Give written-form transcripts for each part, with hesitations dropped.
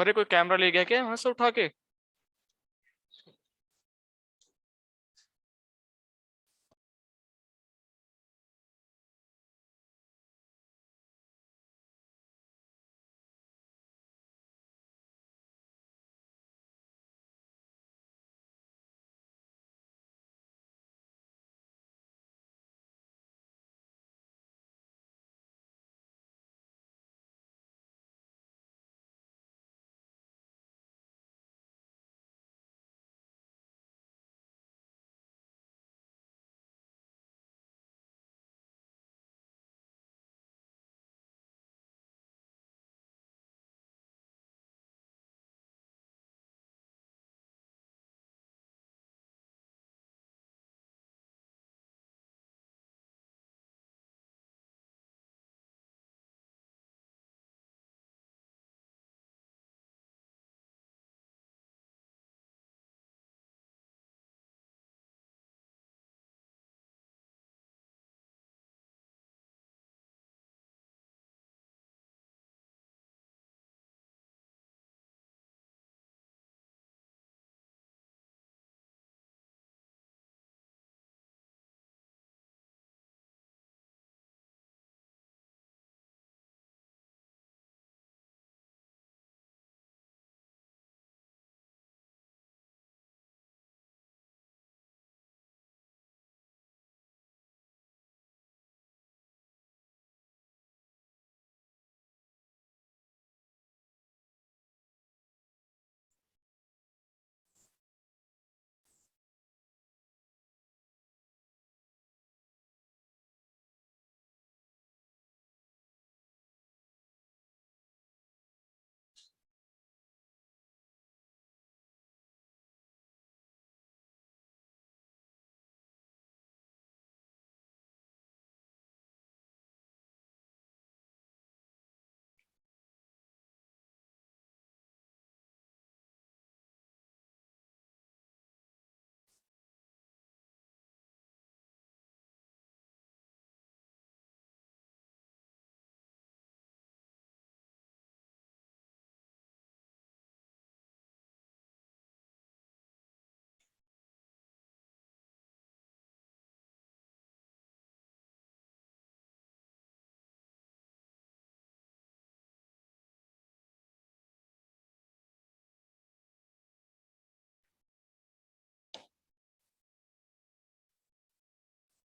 अरे कोई कैमरा ले गया क्या वहां से उठा के?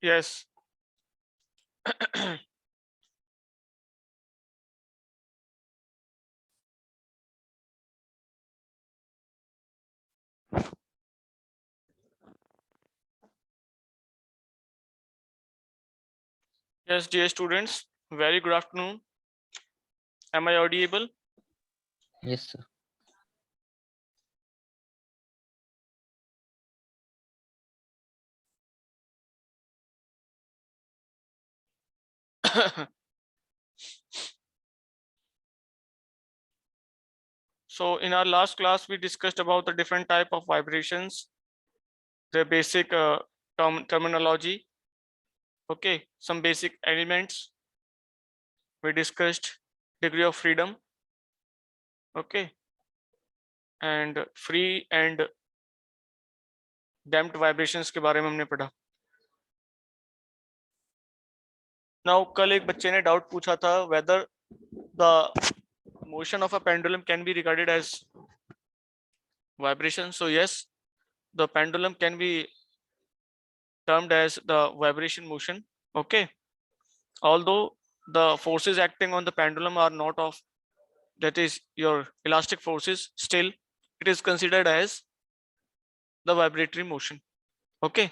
Yes. Yes, dear students, very good afternoon. Am I audible? Yes, sir. So in our last class, we discussed about the different type of vibrations, the basic terminology. Okay, some basic elements. We discussed degree of freedom. Okay, and free and damped vibrations के बारे में हमने पढ़ा. Now कल एक बच्चे ने doubt पूछा था whether the motion of a pendulum can be regarded as vibration. So yes, the pendulum can be termed as the vibration motion. Okay, although the forces acting on the pendulum are not of, that is your elastic forces, still it is considered as the vibratory motion. Okay.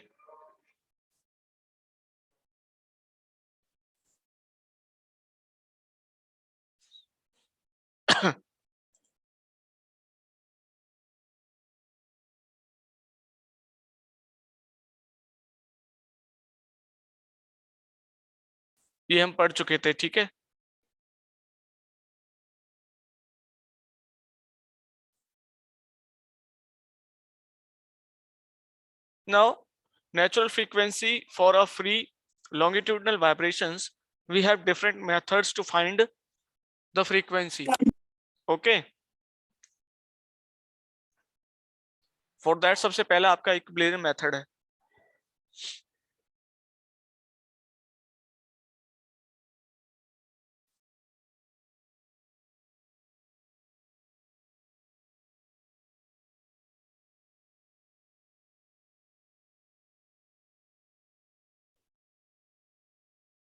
ये हम पढ़ चुके थे, ठीक है. Now, natural frequency for a free longitudinal vibrations, we have different methods to find the frequency. Okay. For that सबसे पहला आपका इक्विलिब्रियम मेथड है।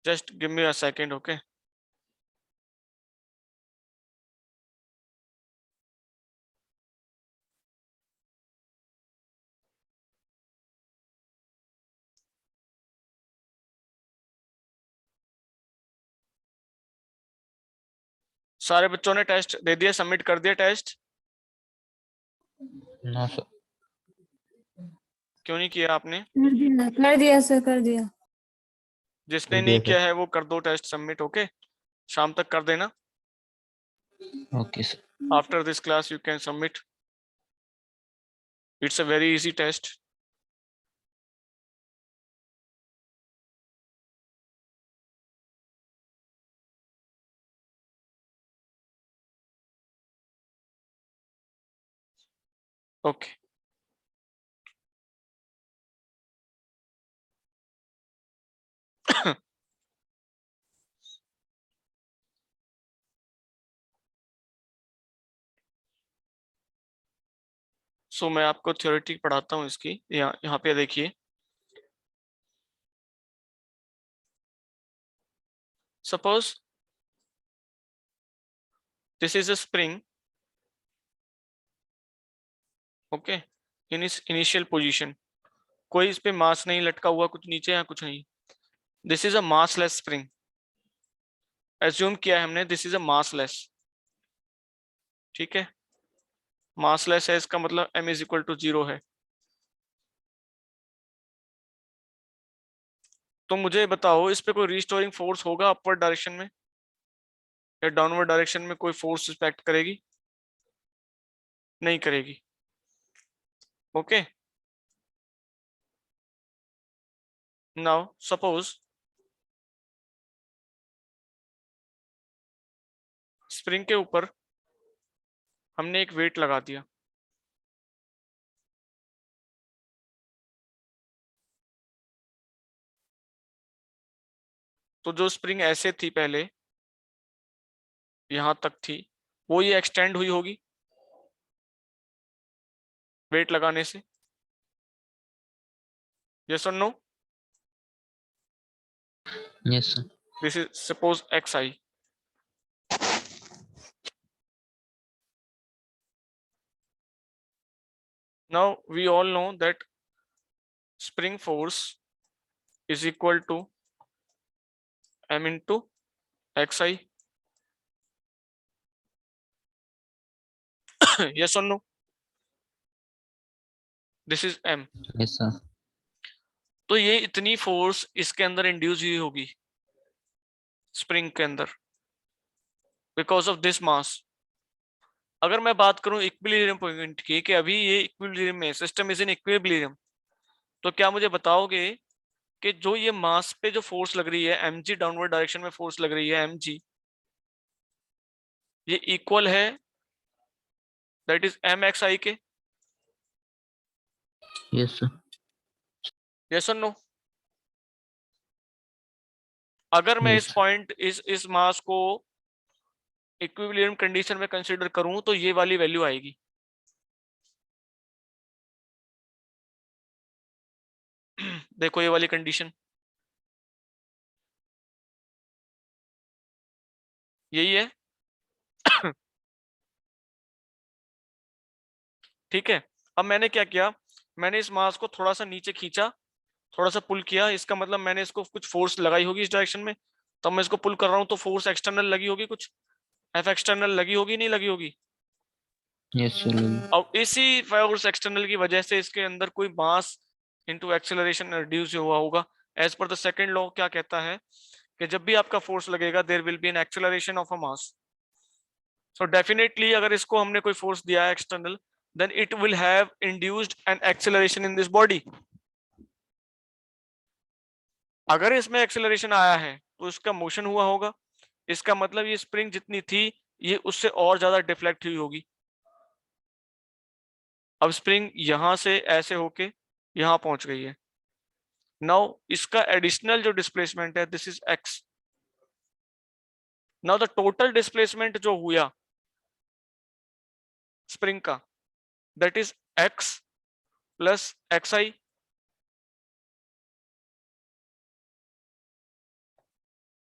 Just give me a second, okay? सारे बच्चों ने टेस्ट दे दिया, सबमिट कर दिया टेस्ट? No, sir. क्यों नहीं किया आपने? कर दिया सर, कर दिया। जिसने कर नहीं दिया, किया है वो कर दो टेस्ट सबमिट, ओके? शाम तक कर देना। Okay, sir. After this class you can submit. It's a very easy test. Okay. सो मैं आपको थ्योरेटिक पढ़ाता हूँ इसकी। यहाँ पे देखिए, suppose this is a spring, okay, in इस इनिशियल पोजीशन, कोई इस पे मास नहीं लटका हुआ, कुछ नीचे या कुछ नहीं। This is a massless spring. Assume किया है हमने दिस इज अ मासलेस, ठीक है? मासलेस है, इसका मतलब m इज इक्वल टू 0 है। तो मुझे बताओ इस पे कोई रिस्टोरिंग फोर्स होगा अपवर्ड डायरेक्शन में या डाउनवर्ड डायरेक्शन में? कोई फोर्स एक्ट करेगी? नहीं करेगी, ओके? नाउ सपोज स्प्रिंग के ऊपर हमने एक वेट लगा दिया, तो जो स्प्रिंग ऐसे थी पहले, यहां तक थी, वो ये एक्सटेंड हुई होगी वेट लगाने से? यस और no? Yes, sir. This is suppose xi। Now we all know that spring force is equal to m into xi। yes or no? this is m। Yes, sir. तो ये इतनी force इसके अंदर induce हुई होगी spring के अंदर because of this mass. अगर मैं बात करूं इक्विलिब्रियम पॉइंट की कि अभी ये इक्विलिब्रियम में, सिस्टम इज इन इक्विलिब्रियम, तो क्या मुझे बताओगे कि जो ये मास पे जो फोर्स लग रही है mg, डाउनवर्ड डायरेक्शन में फोर्स लग रही है mg, ये इक्वल है दैट इज mxi के? Yes, sir. यस और नो? अगर मैं इस Yes. पॉइंट इस मास को इक्विलिब्रियम कंडीशन में कंसीडर करूं तो ये वाली वैल्यू आएगी। देखो ये वाली कंडीशन, यही है। ठीक है, अब मैंने क्या किया, मैंने इस मास को थोड़ा सा नीचे खींचा, थोड़ा सा पुल किया, इसका मतलब मैंने इसको कुछ फोर्स लगाई होगी इस डायरेक्शन में, तब मैं इसको पुल कर रहा हूं तो फोर्स एक्सटर्नल लगी होगी, कुछ एफ एक्सटर्नल लगी होगी, नहीं लगी होगी? Yes, sir. अब इसी फोर्स एक्सटर्नल की वजह से इसके अंदर कोई मास इनटू एक्सेलरेशन रिड्यूस हुआ होगा। As per the second law क्या कहता है कि जब भी आपका फोर्स लगेगा there will be an acceleration of a mass. So definitely अगर इसको हमने कोई फोर्स दिया है external, then it will have induced an acceleration in this body। अगर इसमें एक्सेलरेशन आया है तो इसका मोशन हुआ होगा, इसका मतलब ये स्प्रिंग जितनी थी ये उससे और ज्यादा डिफ्लेक्ट हुई होगी। अब स्प्रिंग यहां से ऐसे होके यहां पहुंच गई है। नाउ इसका एडिशनल जो डिस्प्लेसमेंट है this is x. Now the total displacement जो हुआ स्प्रिंग का that is x plus x I.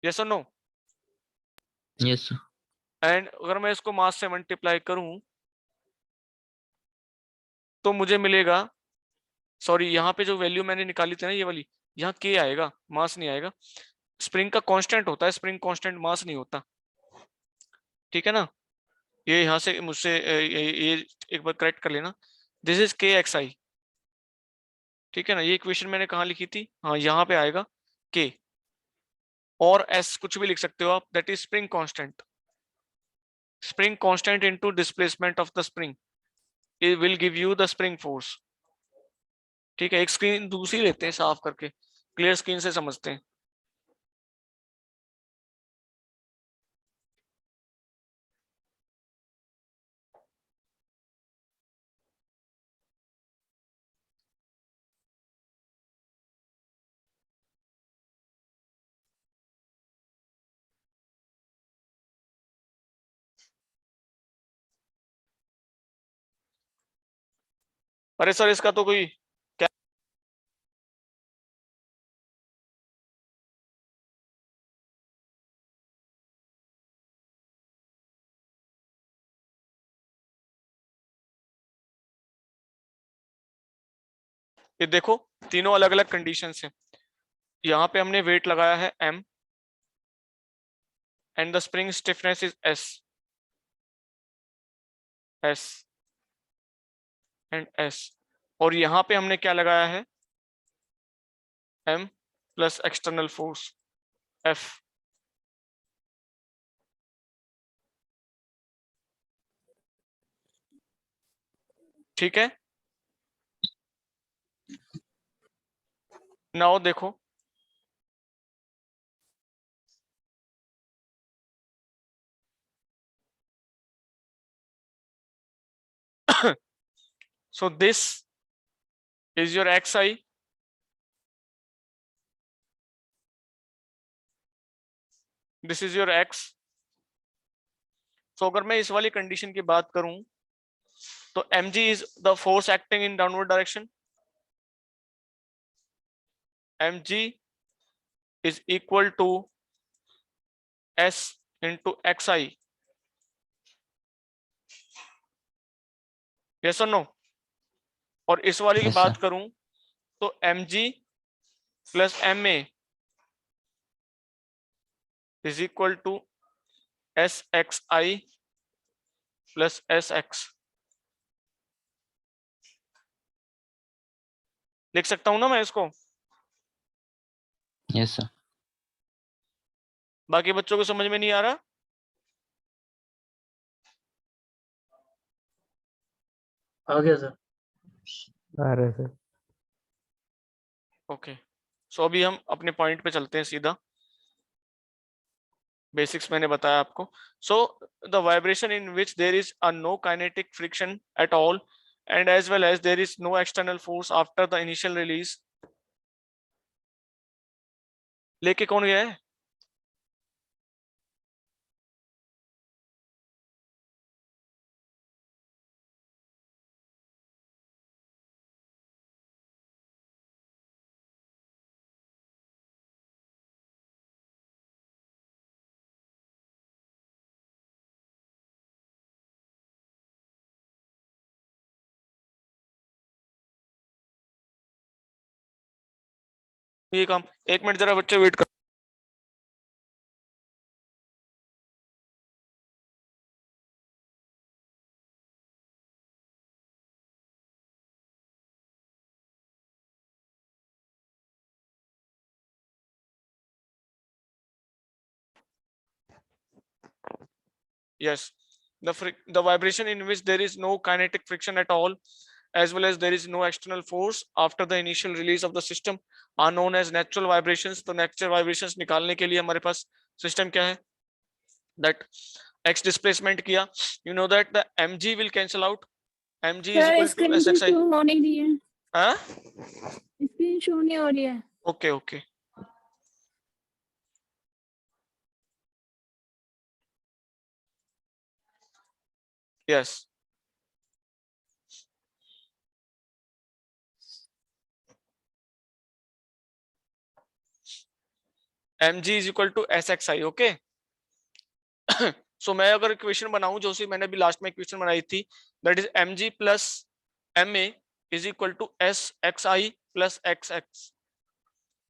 Yes और नो? Yes, sir. एंड अगर मैं इसको मास से मल्टीप्लाई करूं तो मुझे मिलेगा, सॉरी यहाँ पे जो वैल्यू मैंने निकाली थी ना ये वाली, यहाँ के आएगा, मास नहीं आएगा। स्प्रिंग का कांस्टेंट होता है, स्प्रिंग कांस्टेंट मास नहीं होता, ठीक है ना। ये यहाँ से मुझसे ये एक बार करेक्ट कर लेना, दिस इज के एक्स आई, ठीक है ना। ये इक्वेशन मैंने कहाँ लिखी थी, हाँ यहाँ पे आएगा के, और एस कुछ भी लिख सकते हो आप, that is spring constant. Spring constant into displacement of the spring, it will give you the spring force। ठीक है, एक स्क्रीन दूसरी लेते हैं साफ करके, क्लियर स्क्रीन से समझते हैं। अरे सर इसका तो कोई क्या, ये देखो तीनों अलग अलग कंडीशंस है। यहाँ पे हमने वेट लगाया है m and the spring stiffness is s and s, और यहाँ पे हमने क्या लगाया है m plus external force f। ठीक है, नाउ देखो so this is your xi, this is your x। so अगर मैं इस वाली कंडीशन की बात करूं तो mg is the force acting in downward direction, mg is equal to s into xi। yes or no? और इस वाली की Yes, बात sir. करूं तो mg plus ma is equal to sxi plus sx। लिख सकता हूं ना मैं इसको? Yes, sir. बाकी बच्चों को समझ में नहीं आ रहा? आ गया सर। आ रहा है सर। ओके, सो अभी हम अपने पॉइंट पे चलते हैं सीधा। बेसिक्स मैंने बताया आपको। So the vibration in which there is a no kinetic friction at all and as well as there is no external force after the initial release. लेके कौन गया है? ये काम, एक मिनट जरा बच्चे वेट कर। Yes, the vibration in which there is no kinetic friction at all, as well as there is no external force after the initial release of the system, are known as natural vibrations। तो natural vibrations निकालने के लिए हमारे पास system क्या है? That x displacement किया, you know that the mg will cancel out, mg is sir equal to screen पे SXI. Show हो नहीं रही है, हाँ स्क्रीन शो नहीं हो रही है। Okay okay yes mg is equal to SXI. Okay so मैं अगर इक्वेशन बनाऊं जो सी मैंने अभी लास्ट में इक्वेशन बनाई थी, that is mg plus ma is equal to SXI plus XX.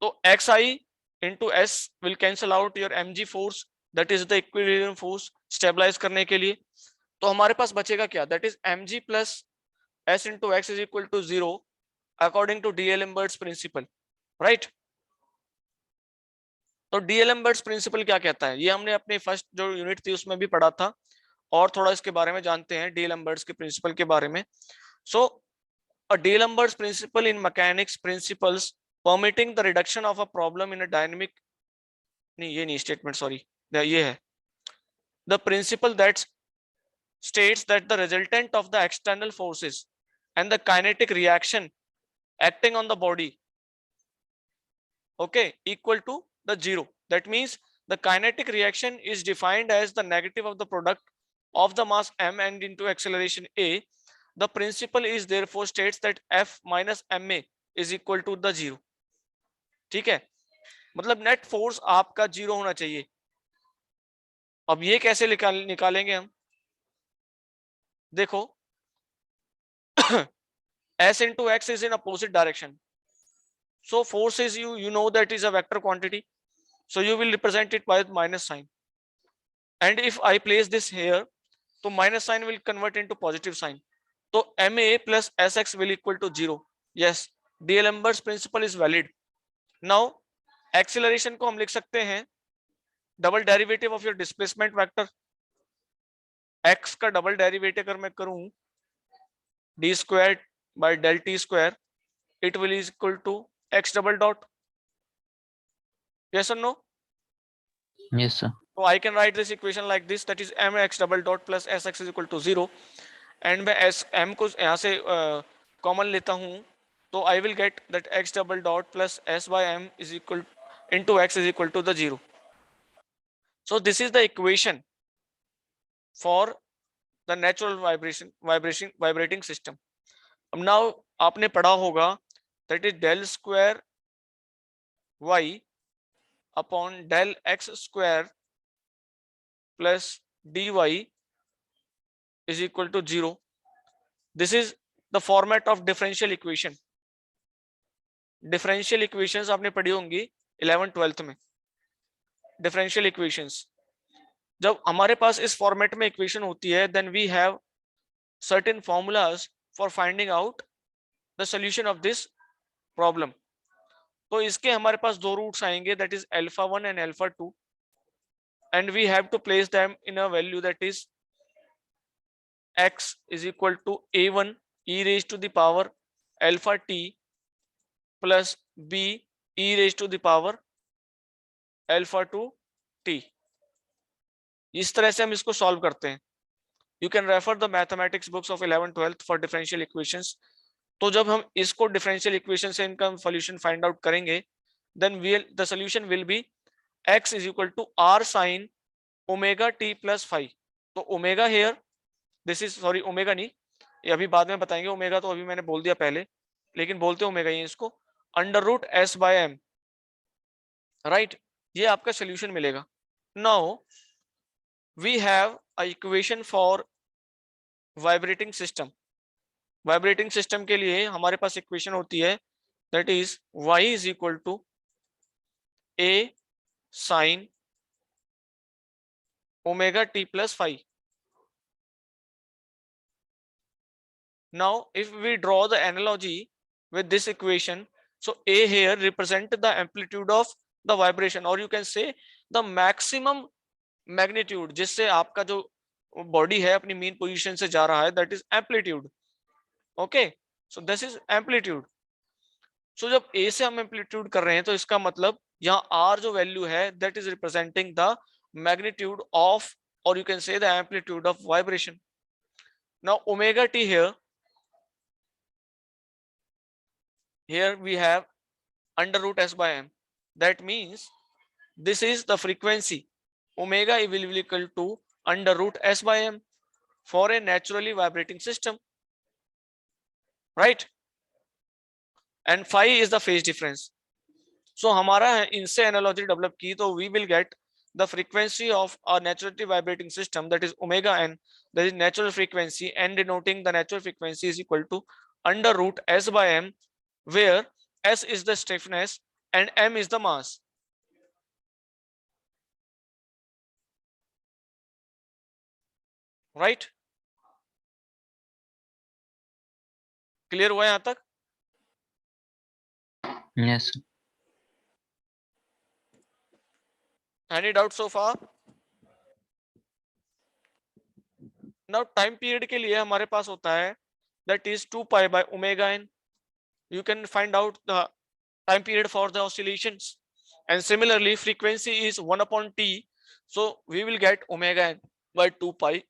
तो xi into s will cancel out your mg force, that is the equilibrium force stabilise करने के लिए. तो हमारे पास बचेगा क्या, that is mg plus s into x is equal to 0 according to D'Alembert's principle, right. तो डीएलेम्बर्ट्स प्रिंसिपल क्या कहता है, ये हमने अपने फर्स्ट जो यूनिट थी उसमें भी पढ़ा था, और थोड़ा इसके बारे में जानते हैं डीएलेम्बर्ट्स के प्रिंसिपल के बारे में. So uh D'Alembert's principle in mechanics principles permitting the reduction of a problem in a dynamic, नहीं ये नहीं स्टेटमेंट, सॉरी ये है the principle that states that the resultant of the external forces and the kinetic reaction acting on the body, okay, equal to the 0. That means the kinetic reaction is defined as the negative of the product of the mass m and into acceleration a. The principle is therefore states that f minus ma is equal to the 0. ठीक है, मतलब net force आपका 0 होना चाहिए. अब ये कैसे निकालेंगे हम, देखो s into x is in opposite direction, so force is you know that is a vector quantity, so you will represent it by minus sign, and if I place this here, so minus sign will convert into positive sign, so ma plus sx will equal to 0. yes, D'Alembert's principle is valid. now acceleration को हम लिख सकते हैं double derivative of your displacement vector. x का double derivative अगर मैं करूं d squared by del t square, it will is equal to x double dot. yes or no? Yes, sir. So I can write this equation like this, that is mx double dot plus sx is equal to 0, and मैं s m को यहाँ से common लेता हूँ, तो I will get that x double dot plus s by m is equal into x is equal to the 0. So this is the equation for the natural vibrating system. अब now आपने पढ़ा होगा that is del square y upon del x square plus dy is equal to 0. This is the format of differential equation. Differential equations आपने पढ़ी होंगी 11th 12th में. Differential equations जब हमारे पास इस फॉर्मेट में इक्वेशन होती है, then we have certain formulas for finding out the solution of this problem. तो इसके हमारे पास दो रूट्स आएंगे, that is alpha 1 and alpha 2, and we have to place them in a value that is x is equal to a1 e raised to the power alpha t plus b e raised to the power alpha 2 t. इस तरह से हम इसको solve करते हैं. You can refer the mathematics books of 11th 12th for differential equations. तो जब हम इसको differential equation से इनका solution find out करेंगे, then the solution will be x is equal to r sin omega t plus phi. तो omega here, this is sorry omega नहीं, ये अभी बाद में बताएंगे, omega तो अभी मैंने बोल दिया पहले, लेकिन बोलते omega ही इसको, under root s by m, right? ये आपका solution मिलेगा. Now we have a equation for vibrating system. Vibrating system के लिए हमारे पास equation होती है, that is y is equal to a sin omega t plus phi. Now if we draw the analogy with this equation, so a here represent the amplitude of the vibration, or you can say the maximum magnitude जिससे आपका जो body है अपनी mean position से जा रहा है, that is amplitude. Okay, so this is amplitude. सो जब ए से हम एम्पलीट्यूड कर रहे हैं, तो इसका मतलब यहाँ आर जो वैल्यू है, that is representing the magnitude of, और you can say the amplitude of vibration. Now omega T here here we have under root s by m. That means this is the frequency. Omega will be equal to under root s by m for a naturally vibrating system, right? And phi is the phase difference. So हमारा इनसे analogy develop की, तो we will get the frequency of a naturally vibrating system, that is omega n, that is natural frequency, n denoting the natural frequency is equal to under root s by m, where s is the stiffness and m is the mass. Right? Clear हुआ यहाँ तक? Yes, sir. Any doubt so far? Now time period के लिए हमारे पास होता है that is 2 pi by omega n. You can find out the time period for the oscillations, and similarly frequency is 1 upon t, so we will get omega n by 2 pi,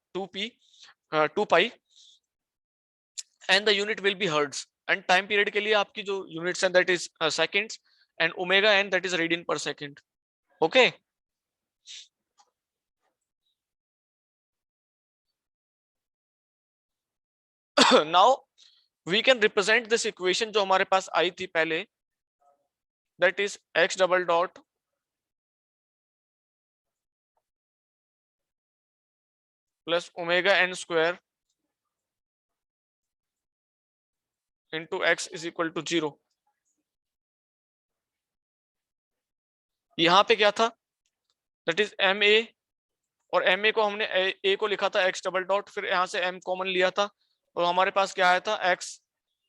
and the unit will be hertz, and time period के लिए आपकी जो units हैं that is seconds, and omega n that is radian per second. Okay, now we can represent this equation जो हमारे पास आई थी पहले, that is x double dot plus omega n square into x is equal to 0. यहां पे क्या था, that is ma, और ma को हमने a को लिखा था x डबल डॉट, फिर यहां से m कॉमन लिया था, और हमारे पास क्या आया था x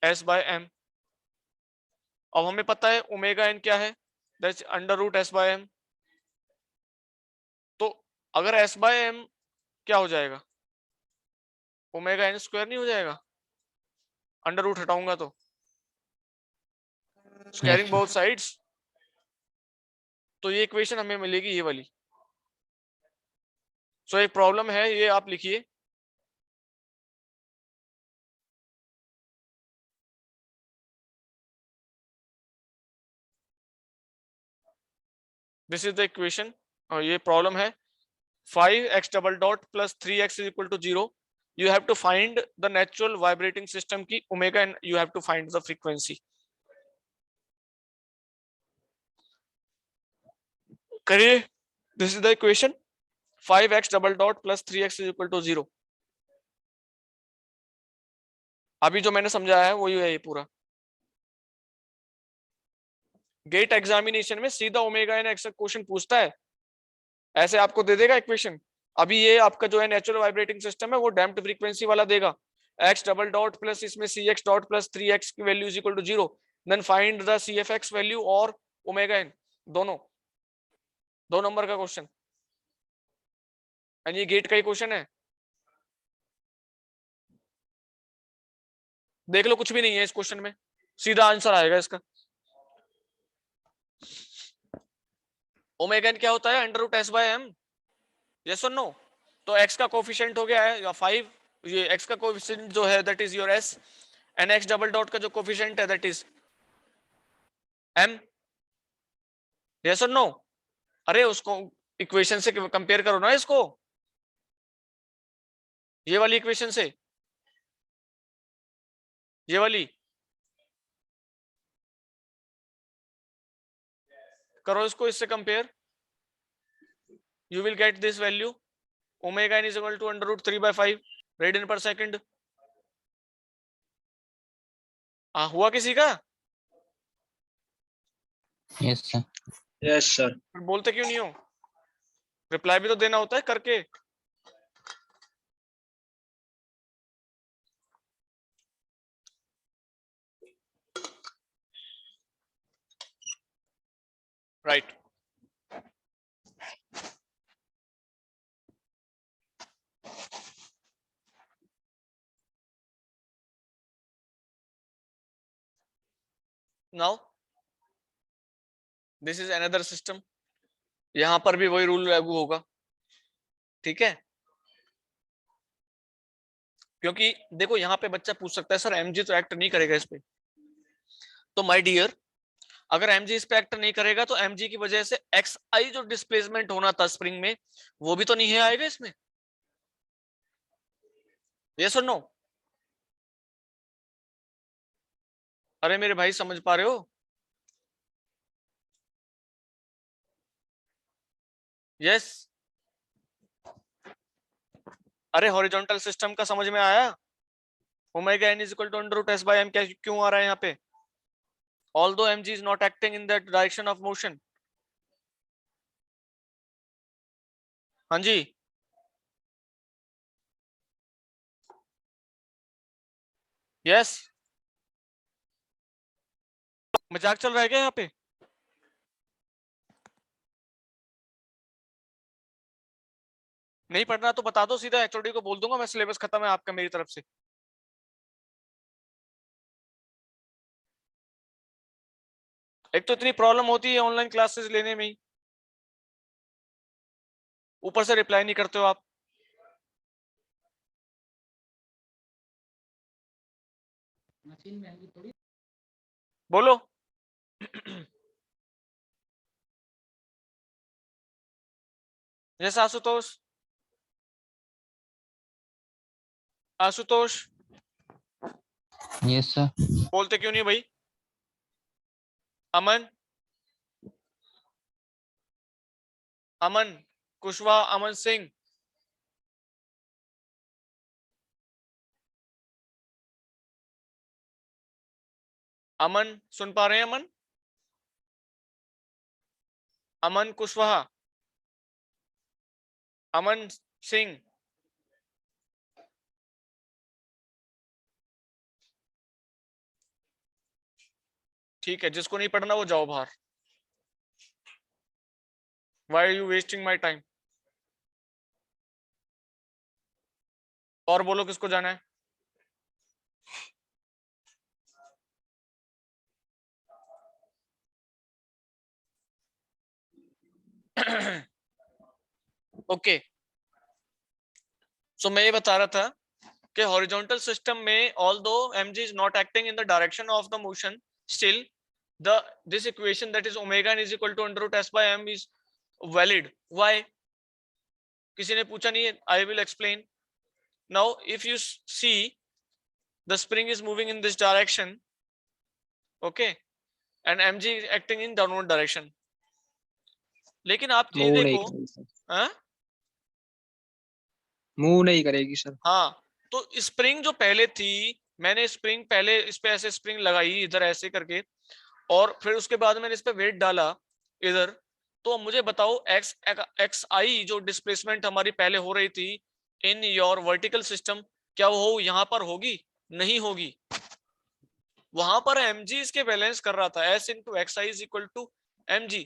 s by m. अब हमें पता है ओमेगा n क्या है, that's under root s by m. तो अगर s by m क्या हो जाएगा, ओमेगा n स्क्वायर नहीं हो जाएगा, अंडर रूट हटाऊंगा तो स्क्वायरिंग बोथ साइड्स. तो ये इक्वेशन हमें मिलेगी ये वाली. सो एक प्रॉब्लम है, ये आप लिखिए, दिस इज द इक्वेशन, और ये प्रॉब्लम है 5x double dot plus 3x is equal to 0. You have to find the natural vibrating system की omega and you have to find the frequency. करिए, this is the equation 5x double dot plus 3x is equal to 0. अभी जो मैंने समझाया है वही है ये पूरा. गेट एग्जामिनेशन में सीधा ओमेगा एन एक्स क्वेश्चन पूछता है, ऐसे आपको दे देगा इक्वेशन. अभी ये आपका जो है नेचुरल वाइब्रेटिंग सिस्टम है वो डैम्प्ड फ्रीक्वेंसी वाला देगा, x डबल डॉट प्लस इसमें cx डॉट प्लस 3x की value is equal to 0, then find the cfx value और ओमेगा एन, दोनों 2 नंबर का क्वेश्चन, एंड ये गेट का ही क्वेश्चन है. देख लो, कुछ भी नहीं है इस क्वेश्चन में, सीधा आंसर आएगा इसका. ओमेगा एन क्या होता है, under root S by M. Yes और नो? तो x का कोफिशिएंट हो गया है या 5, ये x का कोफिशिएंट जो है that is your s, and x double dot का जो कोफिशिएंट है दैट इज m. यस और नो? अरे उसको इक्वेशन से कंपेयर करो ना, इसको ये वाली इक्वेशन से, ये वाली करो, इसको इससे compare, you will get this value, omega N is equal to under root 3/5 radian per second. हुआ किसी का? yes, sir. Yes, sir. फिर बोलते क्यों नहीं हो? रिप्लाई भी तो देना होता है करके. Right. Now this is another system, यहां पर भी वही रूल लागू होगा, ठीक है? क्योंकि देखो यहाँ पे बच्चा पूछ सकता है सर mg तो एक्ट नहीं करेगा इस पे, तो माय डियर, अगर mg इस पे एक्ट नहीं करेगा तो mg की वजह से xi जो डिस्प्लेसमेंट होना था स्प्रिंग में, वो भी तो नहीं आएगा इसमें। यस और नो? अरे मेरे भाई समझ पा रहे हो? यस। अरे हॉरिजॉन्टल सिस्टम का समझ में आया? Omega n is equal to under root s by m क्या क्यों आ रहा है यहाँ पे? Although mg is not acting in that direction of motion. हाँ जी, यस। मजाक चल रहा है क्या यहाँ पे? नहीं पढ़ना तो बता दो, सीधा एचओडी को बोल दूंगा मैं, सिलेबस खत्म है आपका मेरी तरफ से। एक तो इतनी प्रॉब्लम होती है ऑनलाइन क्लासेस लेने में ही, ऊपर से रिप्लाई नहीं करते हो आप। बोलो। Yes Ashutosh. Ashutosh Yes, sir. बोलते क्यों नहीं भाई? अमन, अमन कुशवाहा, अमन सिंह, अमन सुन पा रहे हैं? अमन, अमन कुशवाहा, अमन सिंह। ठीक है, जिसको नहीं पढ़ना वो जाओ बाहर। Why are you wasting my time? और बोलो किसको जाना है? ओके, सो मैं ये बता रहा था कि हॉरिजॉन्टल सिस्टम में although mg is not acting in the direction of the motion, still this equation that is omega n is equal to under root s by m is valid. Why? किसी ने पूछा नहीं है? I will explain. Now if you see the spring is moving in this direction, okay, and mg is acting in downward direction. लेकिन आप चीज move नहीं देखो, करेगी सर, हाँ मूव नहीं करेगी सर। हाँ, तो स्प्रिंग जो पहले थी, मैंने स्प्रिंग पहले इस पे ऐसे स्प्रिंग लगाई इधर ऐसे करके, और फिर उसके बाद मैंने इस पे वेट डाला इधर, तो मुझे बताओ एक्स आई जो डिस्प्लेसमेंट हमारी पहले हो रही थी इन योर वर्टिकल सिस्टम, क्या वो यहाँ पर होगी? नहीं होगी। वहां पर mg इसके बैलेंस कर रहा था, s into X I is equal to mg,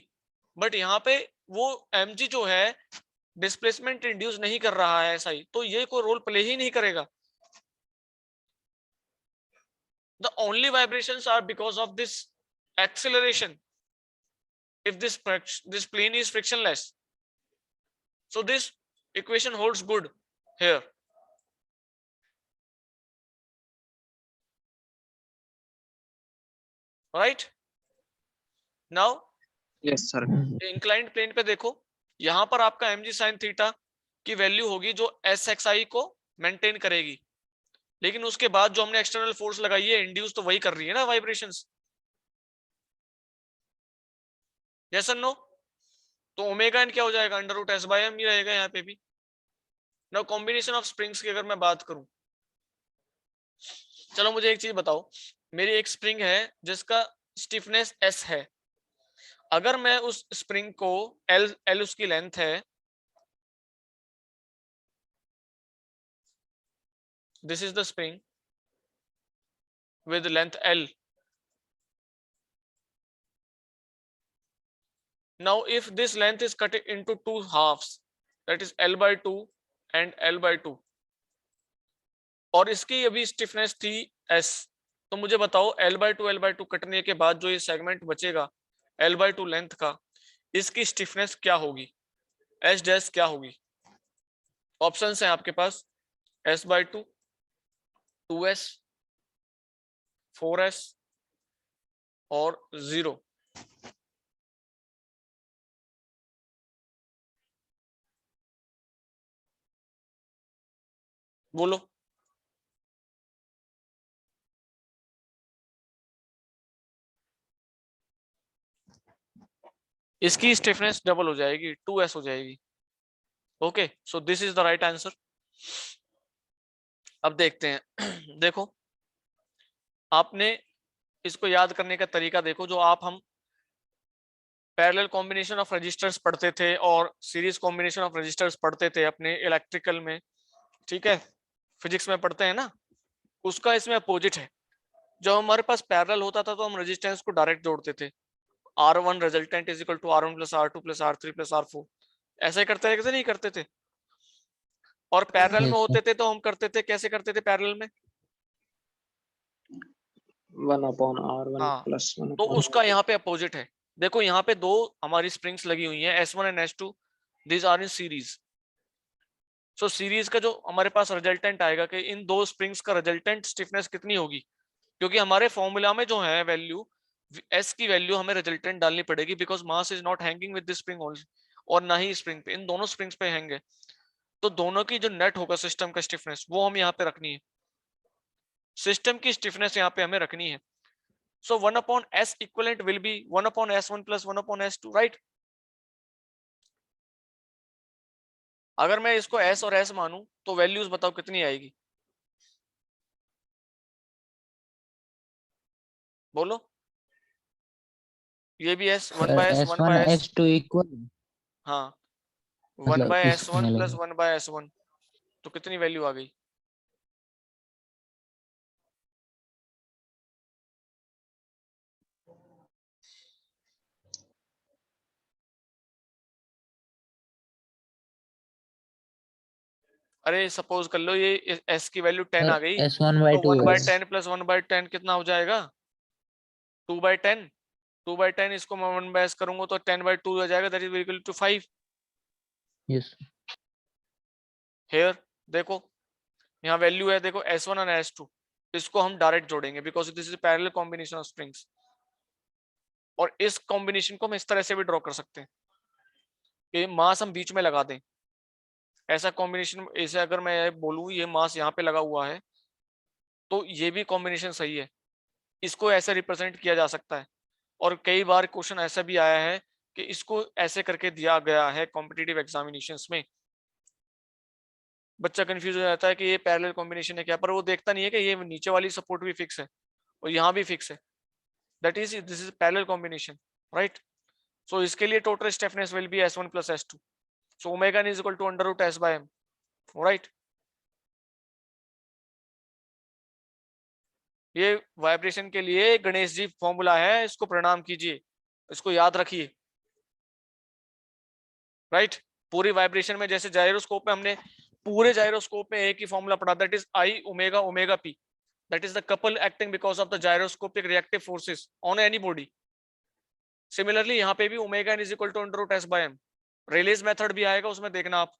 but यहाँ पे वो mg जो है डिस्प्लेसमेंट इंड्यूस नहीं कर रहा है SI, तो ये कोई रोल प्ले ही नहीं करेगा। The only vibrations are because of this acceleration if this plane is frictionless. So this equation holds good here. Right? Now yes sir. Inclined plane पे देखो, यहां पर आपका mg sin थीटा की वैल्यू होगी जो SXI को मेंटेन करेगी, लेकिन उसके बाद जो हमने एक्सटर्नल फोर्स लगाई है इंड्यूस तो वही कर रही है ना वाइब्रेशंस। यस और नो? तो ओमेगा एन क्या हो जाएगा? Under root S by M ही रहेगा यहाँ पे भी। नाउ कॉम्बिनेशन ऑफ स्प्रिंग्स की अगर मैं बात करूं, चलो मुझे एक चीज बताओ, मेरी एक स्प्रिंग है जिसका स्टिफनेस S है, अगर मैं उस स्प्रिंग को L उसकी लेंथ है, this is the spring with length L. Now if this length is cut into two halves, that is L by 2 and L by 2, और इसकी अभी स्टिफनेस थी S, तो मुझे बताओ L by 2 कटने के बाद जो ये सेगमेंट बचेगा L by 2 लेंथ का, इसकी स्टिफनेस क्या होगी? S डैश क्या होगी? ऑप्शंस हैं आपके पास, S by 2, 2S, 4S और 0। बोलो। इसकी स्टिफनेस डबल हो जाएगी, 2s हो जाएगी। Okay, so this is the right answer. अब देखते हैं देखो, आपने इसको याद करने का तरीका देखो, जो हम पैरेलल कॉम्बिनेशन ऑफ रजिस्टर्स पढ़ते थे और सीरीज कॉम्बिनेशन ऑफ रजिस्टर्स पढ़ते थे अपने इलेक्ट्रिकल में, ठीक है, फिजिक्स में पढ़ते हैं ना, उसका इसमें अपोजिट है। जब हमारे पास पैरेलल होता था तो हम रेजिस्टेंस को डायरेक्ट जोड़ते थे, R1 resultant is equal to R1 plus R2 plus R3 plus R4, ऐसे करते थे, कैसे नहीं करते थे। और पैरेलल में Yes, sir. होते थे तो हम करते थे, कैसे करते थे पैरेलल में, 1/R1 हाँ, प्लस 1 तो उसका यहाँ पे अपोजिट है। देखो यहाँ पे दो हमारी स्प्रिंग्स लगी हुई हैं, S1 and S2, these are in series. So series का जो हमारे पास रिजल्टेंट आएगा कि इन दो स्प्रिंग्स का रिजल्टेंट स्टिफनेस कितनी होगी, क्योंकि हमारे फॉर्मूला में जो है वैल्यू S की वैल्यू हमें रिजल्टेंट डालनी पड़ेगी, because mass is not hanging with this spring only, और ना ही स्प्रिंग पे, इन दोनों स्प्रिंग्स पे हैंगे। तो दोनों की जो नेट होगा सिस्टम का स्टिफनेस, वो हम यहाँ पे रखनी है, सिस्टम की स्टिफनेस यहाँ पे हमें रखनी है। सो 1/S equivalent will be 1/S1 plus 1/S2, right. अगर मैं इसको S और S मानूं तो वैल्यूज बताओ कितनी आएगी, बोलो। ये भी S, 1/S, S1 1/S, S2 equal, हाँ, मतलब इस 1/S1 प्लस मिलेगा। 1/S1, तो कितनी वैल्यू आ गई, अरे सपोज कर लो ये S की वैल्यू 10 आ गई, S1 by तो 2s. 1/10 प्लस 1/10 कितना हो जाएगा, 2/10। 2/10 इसको मैं 1/S करूंगा तो 10/2 हो जाएगा, that is equal to 5। Yes. Here देखो, यहाँ वैल्यू है, देखो S1 और S2, इसको हम डायरेक्ट जोड़ेंगे because this is parallel combination of springs. और इस कॉम्बिनेशन को हम इस तरह से भी ड्रॉ कर सकते हैं कि मास हम बीच में लगा दें, ऐसा कॉम्बिनेशन। ऐसे अगर मैं बोलूं ये मास यहाँ पे लगा हुआ है, तो ये भी कॉम्बिनेशन सही है, इसको ऐसे रिप्रेजेंट किया जा सकता है। और कई बार क्वेश्चन ऐसा भी आया है कि इसको ऐसे करके दिया गया है कॉम्पिटिटिव एग्जामिनेशंस में, बच्चा कंफ्यूज हो जाता है कि ये पैरेलल कॉम्बिनेशन है क्या, पर वो देखता नहीं है कि ये नीचे वाली सपोर्ट भी फिक्स है और यहाँ भी फिक्स है, that is this is parallel combination, right. So इसके लिए total stiffness will be S1 plus S2, so omega is equal to under root S by M, right. ये वाइब्रेशन के लिए गणेश जी फॉर्मूला है, इसको प्रणाम कीजिए, इसको याद रखिए, राइट। पूरी वाइब्रेशन में जैसे जायरोस्कोप में हमने पूरे जायरोस्कोप में एक ही फॉर्मूला पढ़ा, that is I omega omega P, that is the couple acting because of the gyroscopic reactive forces on any body. Similarly यहाँ पे भी ओमेगा n is equal to under root S by M, Rayleigh's method भी आएगा उसमें, देखना आप,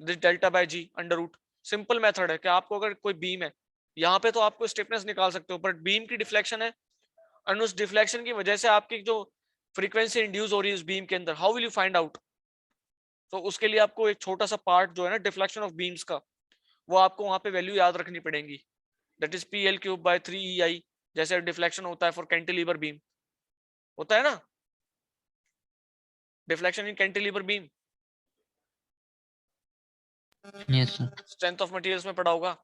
this delta by G under root. Simple method है कि आपको अगर कोई बीम है यहाँ पे तो आपको स्टिफनेस निकाल सकते हो, बट बीम की डिफ्लेक्शन है और उस डिफ्लेक्शन की वजह से आपकी जो फ्रीक्वेंसी इंड्यूस हो रही है उस बीम के अंदर, how will you find out. तो उसके लिए आपको एक छोटा सा पार्ट जो है ना डिफ्लेक्शन ऑफ बीम्स का, वो आपको वहां पे वैल्यू याद रखनी पड़ेगी, that is PL³ by 3EI, जैसे डिफ्लेक्शन होता है फॉर कैंटिलीवर बीम, होता है ना deflection in cantilever beam, Yes, sir. Strength of materials में पढ़ा होगा।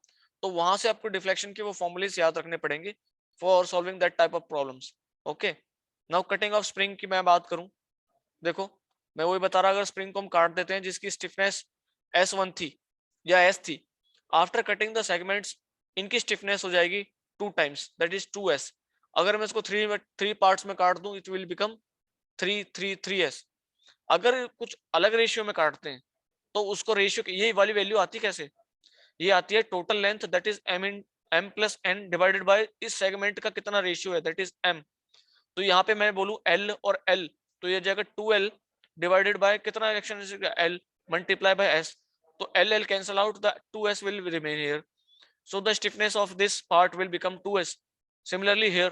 तो वहां से आपको डिफ्लेक्शन के वो फॉर्मूलेस याद रखने पड़ेंगे for solving that type of problems. Okay, now cutting of spring की मैं बात करूं, देखो मैं वही बता रहा, अगर स्प्रिंग को हम काट देते हैं जिसकी स्टिफनेस S1 थी या S थी, आफ्टर कटिंग द सेगमेंट्स इनकी स्टिफनेस हो जाएगी 2 टाइम्स, दैट इज 2S। अगर मैं इसको 3 पार्ट्स में काट दूं, इट विल बिकम 3 अगर कुछ अलग रेशियो में काटते हैं तो उसको रेशियो, ये वाली वैल्यू आती कैसे, ये आती है total length, that is M plus N divided by इस सेगमेंट का कितना रेशियो है, दैट इज M। तो यहाँ पे मैं बोलूं L और L, तो ये जाएगा 2L डिवाइडेड बाय कितना action L multiply by S, तो L cancel out, the 2S will remain here, so the stiffness of this part will become 2S. Similarly here,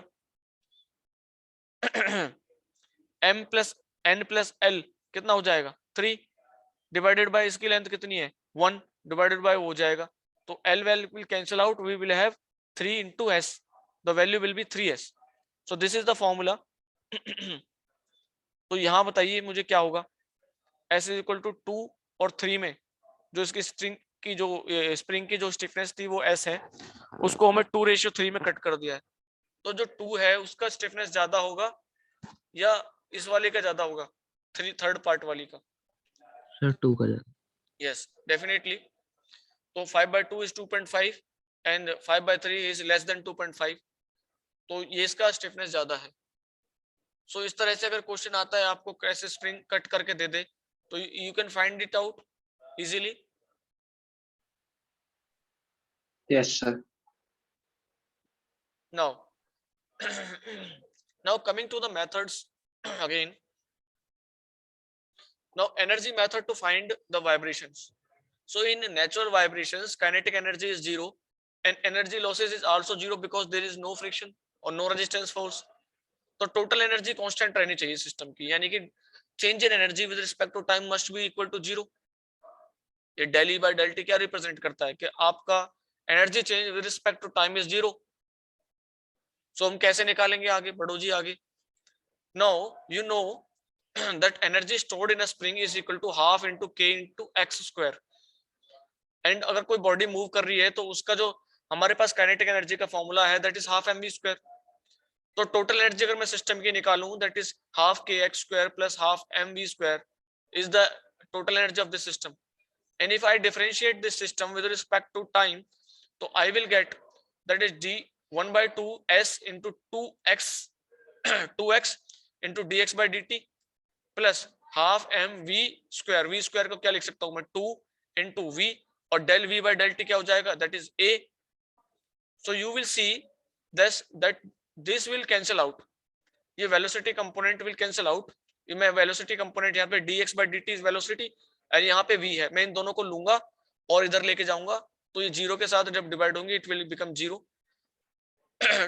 m plus n plus l कितना हो जाएगा 3 divided by इसकी length कितनी है 1 divided by हो जाएगा तो l value will cancel out we will have 3 into s the value will be 3s so this is the formula तो यहां बताइए मुझे क्या होगा s is equal to 2 और 3 में जो इसकी स्ट्रिंग की जो स्प्रिंग की जो स्टिफनेस थी वो s है उसको हमें 2:3 में कट कर दिया है तो जो 2 है उसका स्टिफनेस ज्यादा होगा या इस वाले का ज्यादा होगा थर्ड पार्ट वाली का सर 2 का जाएगा। यस डेफिनेटली तो 5/2 is 2.5 and 5/3 is less than 2.5 तो ये इसका स्टिफनेस ज्यादा है सो इस तरह से अगर क्वेश्चन आता है आपको कैसे स्ट्रिंग कट करके दे दे तो you can find it out easily Yes, sir. now now coming to the methods again now energy method to find the vibrations so in natural vibrations kinetic energy is 0 and energy losses is also 0 because there is no friction or no resistance force तो total energy constant रहनी चाहिए system की यानी कि change in energy with respect to time must be equal to 0 ये del E by del T क्या represent करता है कि आपका energy change with respect to time is 0 so हम कैसे निकालेंगे आगे बढ़ो जी आगे now you know that energy stored in a spring is equal to half into k into x square and अगर कोई बॉडी मूव कर रही है तो उसका जो हमारे पास काइनेटिक एनर्जी का फॉर्मूला है that is half mv square तो टोटल एनर्जी अगर मैं सिस्टम की निकालूं that is half kx square plus half mv square is the total energy of the system and if I differentiate this system with respect to time तो I will get that is d 1/2 s into 2x into dx by dt plus half mv square v square को क्या लिख सकता हूं मैं 2 into v और del v by del t क्या हो जाएगा that is a so you will see this will cancel out ये velocity component will cancel out ये मैं velocity component यहाँ पे dx by dt is velocity और यहाँ पे v है मैं इन दोनों को लूंगा और इधर लेके जाऊंगा तो ये 0 के साथ जब डिवाइड होंगे it will become 0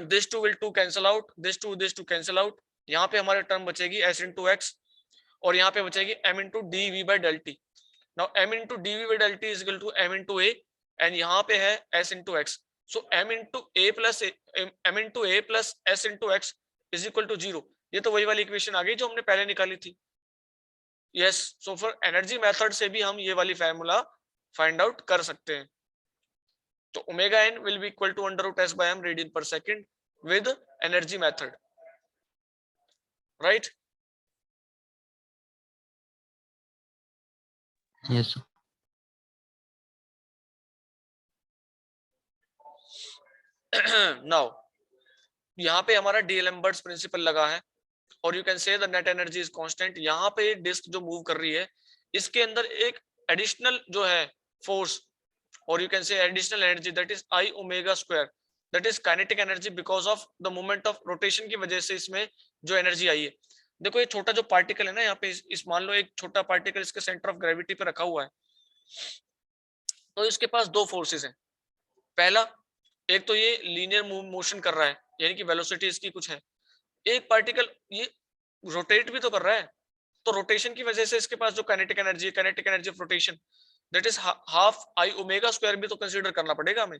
this 2 will 2 cancel out this 2 cancel out यहाँ पे हमारे टर्म बचेगी s into x और यहाँ पे बचेगी m into dv by del t now m into dv by del t is equal to m into a and यहाँ पे है s into x so m into a plus s into x is equal to 0 ये तो वही वाली equation आ गई जो हमने पहले निकाली थी yes so for energy method से भी हम ये वाली फार्मूला फाइंड आउट कर सकते हैं तो omega n will be equal to under root s by m radian per second with energy method right Yes, sir. now यहाँ पे हमारा डीएलएम्बर्ट्स प्रिंसिपल लगा है और you can say the net energy is constant यहाँ पे डिस्क जो move कर रही है इसके अंदर एक एडिशनल जो है फोर्स और यू कैन से additional energy that is I omega square that is kinetic energy because of the moment of rotation की वजह से इसमें जो एनर्जी आई है देखो ये छोटा जो पार्टिकल है ना यहाँ पे इस मान लो एक छोटा पार्टिकल इसके सेंटर ऑफ ग्रेविटी पे रखा हुआ है तो इसके पास दो फोर्सेस हैं पहला एक तो ये लीनियर मोशन कर रहा है यानी कि वेलोसिटी इसकी कुछ है एक पार्टिकल ये रोटेट भी तो कर रहा है तो रोटेशन की वजह से इसके पास जो kinetic energy of rotation that is half I omega square भी तो कंसीडर करना पड़ेगा हमें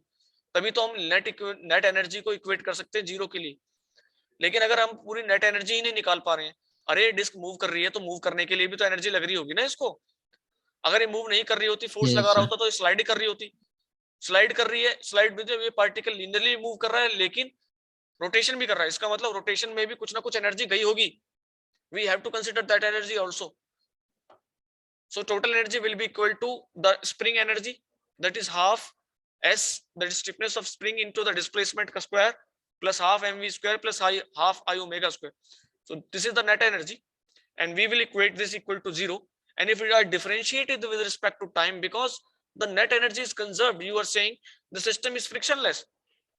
तभी तो हम नेट एनर्जी को इक्वेट कर सकते हैं 0 के लिए लेकिन अगर हम पूरी नेट एनर्जी ही नहीं निकाल पा रहे हैं अरे डिस्क मूव कर रही है तो मूव करने के लिए भी तो एनर्जी लग रही होगी ना इसको अगर ये मूव नहीं कर रही होती फोर्स Yes, लगा रहा sir. होता तो स्लाइड कर रही होती स्लाइड कर रही है स्लाइड में ये पार्टिकल लिनियरली मूव कर रहा है लेकिन रोटेशन भी कर रहा है इसका मतलब रोटेशन में भी कुछ ना कुछ एनर्जी गई होगी we have to consider that energy also so total energy will be equal to the spring energy that is half s that is stiffness of spring into the displacement square plus half mv square plus half I omega square so this is the net energy and we will equate this equal to 0 and if we are differentiated with respect to time because the net energy is conserved you are saying the system is frictionless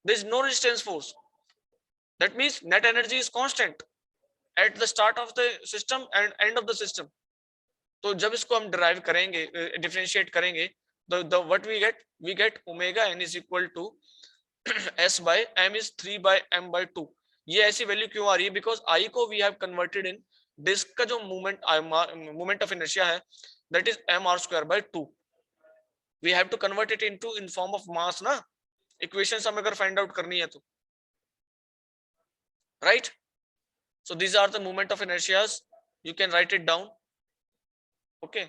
there is no resistance force that means net energy is constant at the start of the system and end of the system तो जब इसको हम derive करेंगे differentiate करेंगे the what we get omega n is equal to s by m is 3 by m by 2 ये ऐसी value क्यों आ रही है? बिकॉज आई को we have converted in disc का जो मोमेंट ऑफ इनर्शिया है that is mr²/2. We have to convert it into in form of mass ना, इक्वेशंस हमें अगर फाइंड आउट करनी है तो, right? So these are the moment of inertias, you can write it down. Okay.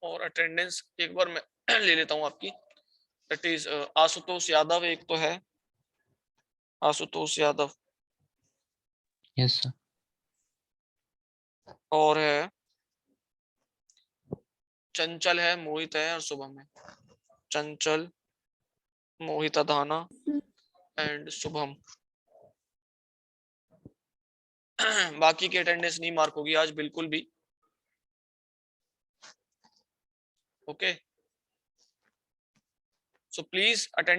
और attendance एक बार मैं ले लेता हूं आपकी. दैट इज आशुतोष यादव एक तो है, आशुतोष यादव, यस सर। और है चंचल है, मोहित है और शुभम है. चंचल, मोहित अधाना एंड शुभम. बाकी की अटेंडेंस नहीं मार्क होगी आज बिल्कुल भी. ओके. So please attend